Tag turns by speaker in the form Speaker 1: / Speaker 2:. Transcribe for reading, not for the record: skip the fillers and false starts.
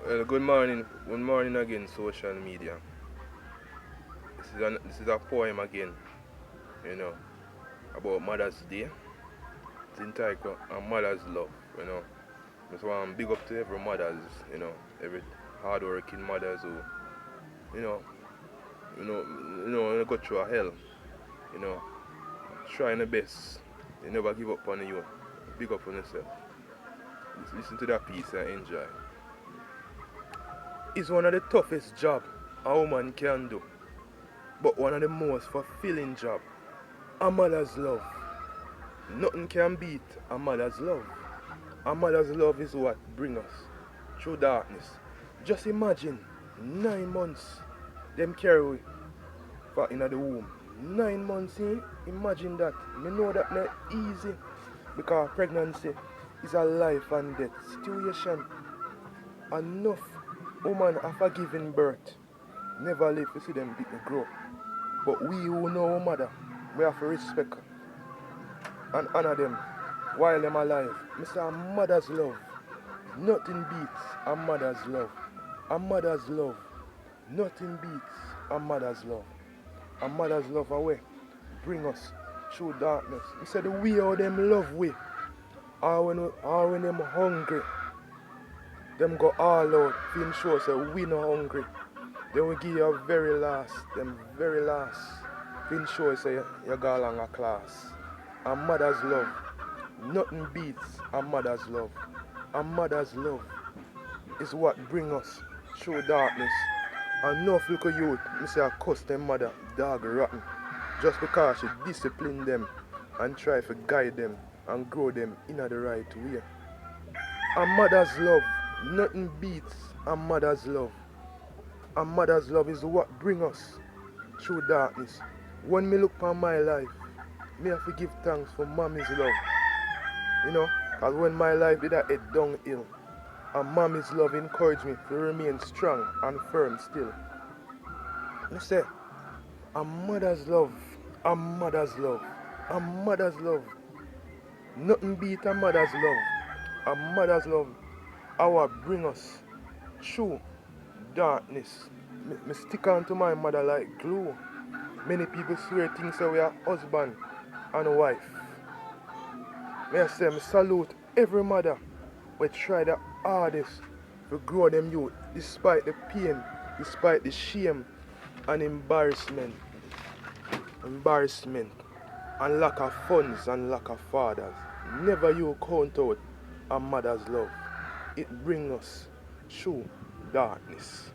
Speaker 1: Well, good morning again, social media. This is a poem again, you know, about Mother's Day. It's entitled A Mother's Love, you know. Just want to big up to every mothers, every hardworking mothers who, you know, go through a hell, you know, trying the best. They never give up on you. Big up on yourself. Listen to that piece and enjoy. It's one of the toughest job a woman can do, but one of the most fulfilling job. A mother's love. Nothing can beat a mother's love. A mother's love is what brings us through darkness. Just imagine 9 months them carry we for in the womb. 9 months, imagine that. Me know that not easy because pregnancy is a life and death situation. Enough women after giving birth never live to see them grow. But we who know our mother, we have to respect and honor them while them alive. Mr. A mother's love. Nothing beats a mother's love. A mother's love. Nothing beats a mother's love. A mother's love away bring us through darkness. He said the way how them love we or when them hungry. Them go all out to ensure say we no hungry. They will give you a very last to ensure say you go along a class. A mother's love. Nothing beats a mother's love. A mother's love is what brings us through darkness. Enough little youth, me say I cuss them mother, dog rotten, just because she discipline them and try to guide them and grow them in the right way. A mother's love, nothing beats a mother's love. A mother's love is what brings us through darkness. When me look upon my life, me have to give thanks for mommy's love. Because when my life did head downhill, and mommy's love encouraged me to remain strong and firm still. I say, a mother's love, a mother's love, a mother's love. Nothing beat a mother's love. A mother's love, our bring us through darkness. Me stick on to my mother like glue. Many people swear things say we are husband and wife. May I say, me salute every mother who try the hardest to grow them youth despite the pain, despite the shame and embarrassment and lack of funds and lack of fathers. Never you count out a mother's love. It brings us through darkness.